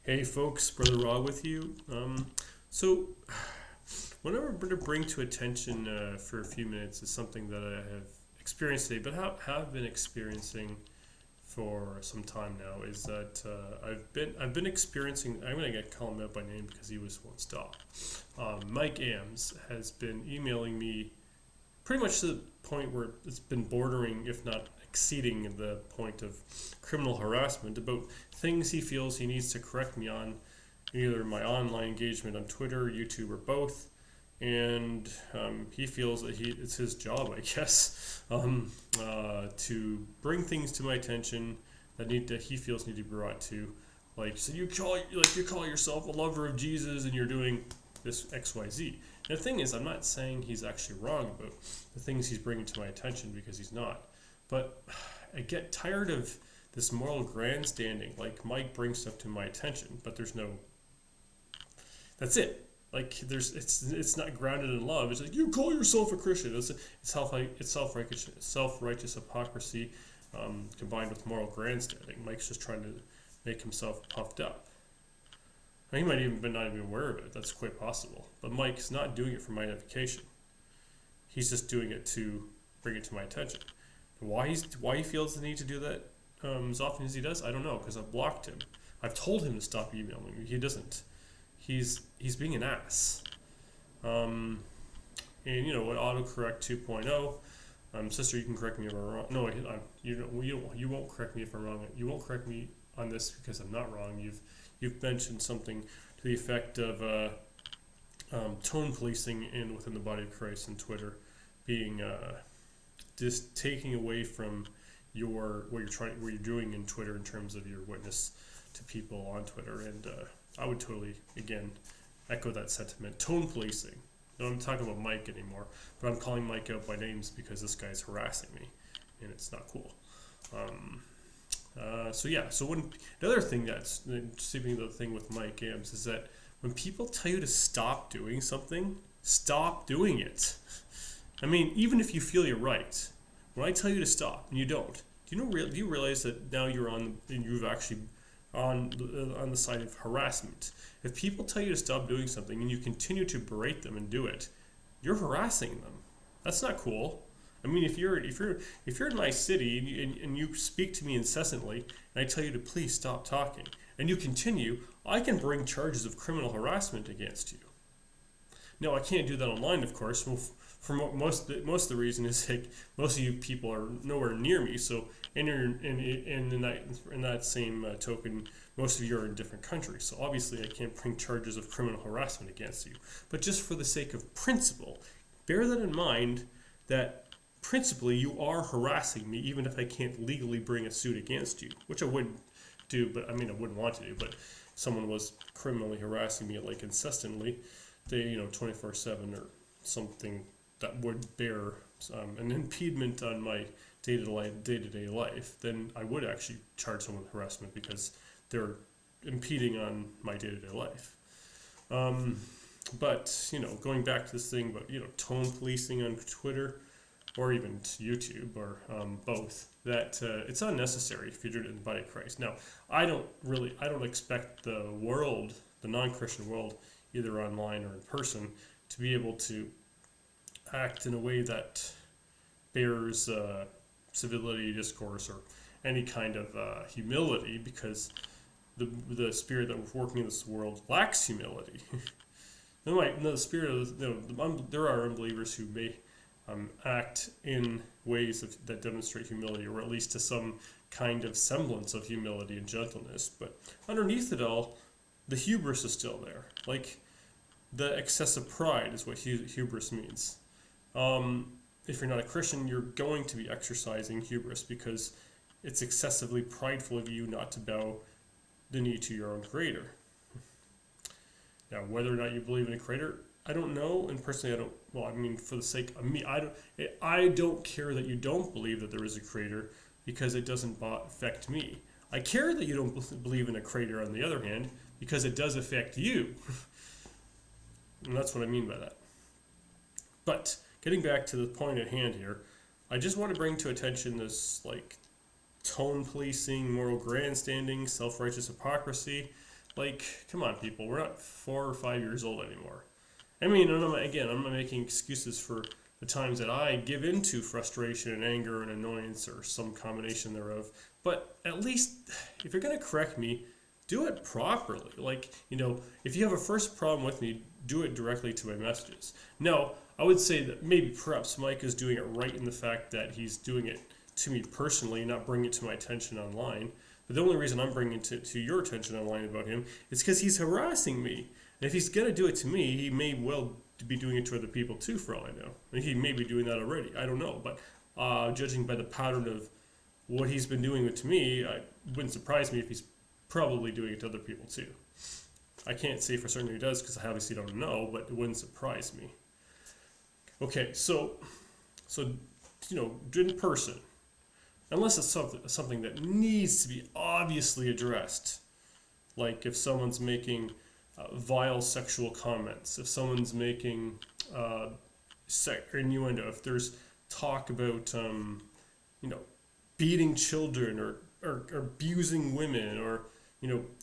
Hey folks, Brother Raw with you. So, what I'm going to bring to attention for a few minutes is something that I have experienced today, but have been experiencing for some time now. Is that I've been experiencing. I'm going to call him out by name because he was won't stop. Mike Ams has been emailing me pretty much to the point where it's been bordering, if not exceeding, the point of criminal harassment about things he feels he needs to correct me on, either my online engagement on Twitter, YouTube, or both. And he feels that it's his job, I guess, to bring things to my attention that he feels need to be brought to. Like, so you call yourself a lover of Jesus, and you're doing this X, Y, Z. And the thing is, I'm not saying he's actually wrong about the things he's bringing to my attention, because he's not. But I get tired of this moral grandstanding. Like, Mike brings stuff to my attention, but there's no. That's it. Like, it's not grounded in love. It's like, you call yourself a Christian. It's self-righteous hypocrisy, combined with moral grandstanding. Mike's just trying to make himself puffed up. He might even been not even aware of it. That's quite possible. But Mike's not doing it for my edification. He's just doing it to bring it to my attention. Why he feels the need to do that as often as he does, I don't know, because I've blocked him. I've told him to stop emailing me. He doesn't. He's being an ass. And you know what? Autocorrect 2.0. Sister, you can correct me if I'm wrong. No, you won't correct me if I'm wrong. You won't correct me on this because I'm not wrong. You've mentioned something to the effect of tone policing within the body of Christ and Twitter being just taking away from what you're doing in Twitter in terms of your witness to people on Twitter. And I would totally again echo that sentiment. Tone policing. No, I'm talking about Mike anymore, but I'm calling Mike out by names because this guy's harassing me, and it's not cool. So when the other thing that's speaking of the thing with Mike Ams is that when people tell you to stop doing something, stop doing it. I mean, even if you feel you're right, when I tell you to stop and you don't, do you realize that now you've actually on the side of harassment? If people tell you to stop doing something and you continue to berate them and do it, you're harassing them. That's not cool. I mean, if you're in my city and you speak to me incessantly and I tell you to please stop talking and you continue, I can bring charges of criminal harassment against you. Now, I can't do that online, of course. Well, for most of the reason is like most of you people are nowhere near me. So in that same token, most of you are in different countries. So obviously, I can't bring charges of criminal harassment against you. But just for the sake of principle, bear that in mind that principally you are harassing me, even if I can't legally bring a suit against you, which I wouldn't do. But I mean, I wouldn't want to do. But if someone was criminally harassing me like incessantly, 24/7 or something that would bear an impediment on my day-to-day life, then I would actually charge someone with harassment because they're impeding on my day-to-day life. But going back to this thing about tone policing on Twitter or even YouTube or both, that it's unnecessary if you're doing it in the body of Christ. Now, I don't expect the world, the non-Christian world, either online or in person, to be able to act in a way that bears civility, discourse, or any kind of humility, because the spirit that we're working in this world lacks humility. There are unbelievers who may act in ways that demonstrate humility, or at least to some kind of semblance of humility and gentleness. But underneath it all, the hubris is still there. Like, the excessive pride is what hubris means. If you're not a Christian, you're going to be exercising hubris because it's excessively prideful of you not to bow the knee to your own Creator. Now, whether or not you believe in a Creator, I don't know, and personally, I don't. Well, I mean, for the sake of me, I don't care that you don't believe that there is a Creator because it doesn't affect me. I care that you don't believe in a Creator, on the other hand, because it does affect you. And that's what I mean by that. But getting back to the point at hand here, I just want to bring to attention this tone policing, moral grandstanding, self-righteous hypocrisy Like, come on, people. We're not 4 or 5 years old anymore. I mean, and I'm not making excuses for the times that I give into frustration and anger and annoyance or some combination thereof. But at least, if you're going to correct me, do it properly. Like, if you have a first problem with me, do it directly to my messages. Now, I would say that maybe perhaps Mike is doing it right in the fact that he's doing it to me personally, not bringing it to my attention online. But the only reason I'm bringing it to your attention online about him is because he's harassing me. And if he's going to do it to me, he may well be doing it to other people too, for all I know. And he may be doing that already. I don't know. But judging by the pattern of what he's been doing to me, it wouldn't surprise me if he's probably doing it to other people too. I can't say for certain he does because I obviously don't know, but it wouldn't surprise me. Okay, so in person, unless it's something that needs to be obviously addressed, like if someone's making vile sexual comments, if someone's making innuendo, if there's talk about beating children or abusing women or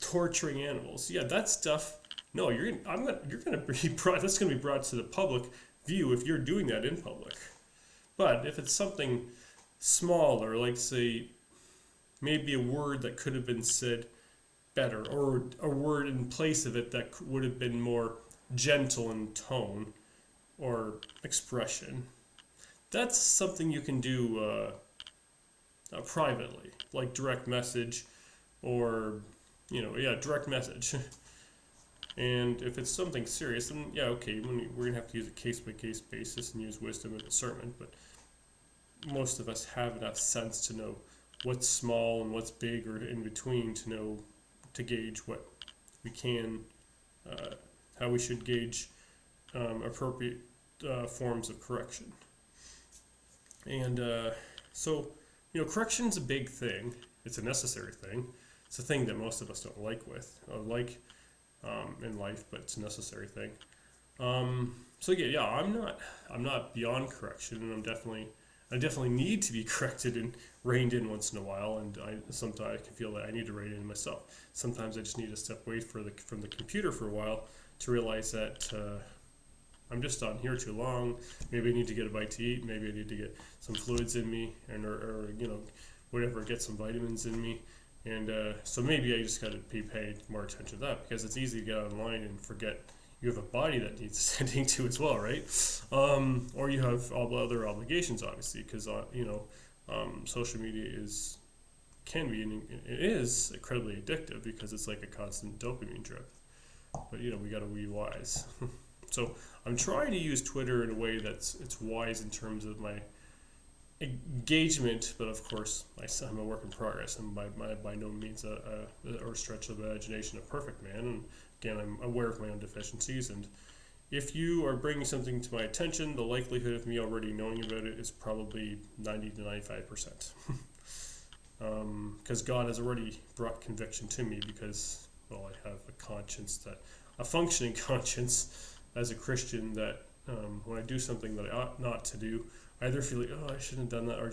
torturing animals, yeah, that stuff. No, you're gonna be brought. That's gonna be brought to the public view if you're doing that in public. But if it's something smaller, like say maybe a word that could have been said better, or a word in place of it that would have been more gentle in tone or expression, that's something you can do privately, like direct message or direct message. And if it's something serious, then yeah, okay, we're going to have to use a case-by-case basis and use wisdom and discernment, but most of us have enough sense to know what's small and what's big or in between to gauge what we can, how we should gauge appropriate forms of correction. And correction's a big thing. It's a necessary thing. It's a thing that most of us don't like in life, but it's a necessary thing. I'm not beyond correction, and I definitely need to be corrected and reined in once in a while, and sometimes I can feel that I need to rein in myself. Sometimes I just need to step away from the computer for a while to realize that I'm just on here too long. Maybe I need to get a bite to eat. Maybe I need to get some fluids in me, or whatever, get some vitamins in me. And so maybe I just got to pay more attention to that, because it's easy to get online and forget you have a body that needs tending to as well, right? Or you have all the other obligations, obviously, because social media is incredibly addictive because it's like a constant dopamine drip. But we got to be wise. So I'm trying to use Twitter in a way it's wise in terms of my engagement, but of course I'm a work in progress, and by no means or stretch of imagination a perfect man. And again, I'm aware of my own deficiencies, and if you are bringing something to my attention, the likelihood of me already knowing about it is probably 90 to 95%. Because God has already brought conviction to me, because I have a functioning conscience as a Christian, that when I do something that I ought not to do, I either feel like, I shouldn't have done that, or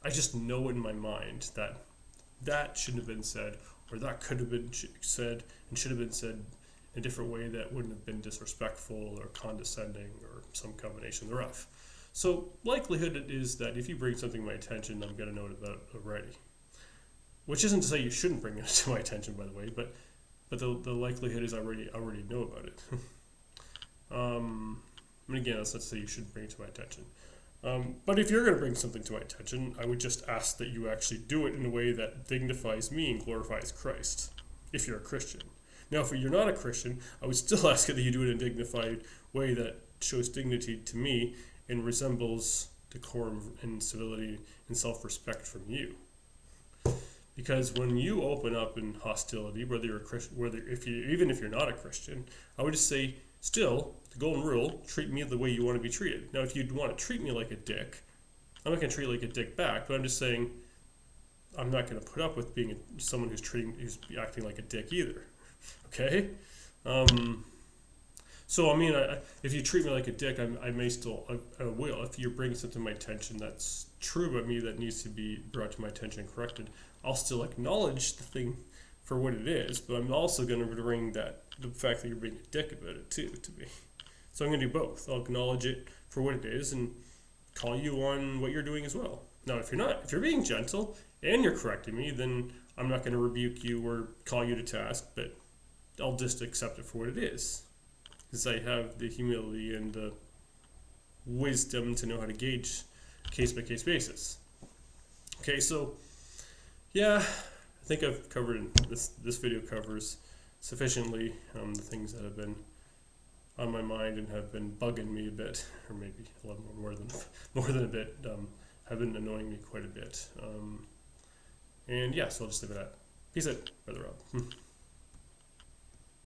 I just know in my mind that shouldn't have been said, or that could have been said and should have been said in a different way that wouldn't have been disrespectful or condescending or some combination thereof. So likelihood is that if you bring something to my attention, I'm going to know about it already. Which isn't to say you shouldn't bring it to my attention, by the way, but the likelihood is I already know about it. And again, that's not to say you shouldn't bring it to my attention. But if you're going to bring something to my attention, I would just ask that you actually do it in a way that dignifies me and glorifies Christ, if you're a Christian. Now, if you're not a Christian, I would still ask that you do it in a dignified way that shows dignity to me and resembles decorum and civility and self-respect from you. Because when you open up in hostility, whether you're a Christian, even if you're not a Christian, I would just say, still, the golden rule, treat me the way you want to be treated. Now, if you want to treat me like a dick, I'm not going to treat you like a dick back, but I'm just saying I'm not going to put up with being someone who's acting like a dick either. Okay? So, if you treat me like a dick, I will. If you're bringing something to my attention that's true about me that needs to be brought to my attention and corrected, I'll still acknowledge the thing for what it is, but I'm also going to bring that the fact that you're being a dick about it too to me. So I'm going to do both. I'll acknowledge it for what it is and call you on what you're doing as well. Now, if you're being gentle and you're correcting me, then I'm not going to rebuke you or call you to task, but I'll just accept it for what it is, because I have the humility and the wisdom to know how to gauge case by case basis. Okay, so yeah, I think I've covered this video covers sufficiently the things that have been on my mind and have been bugging me a bit, or maybe a lot more than a bit, have been annoying me quite a bit. And yeah, so I'll just leave it at that. Peace out, Brother Rob.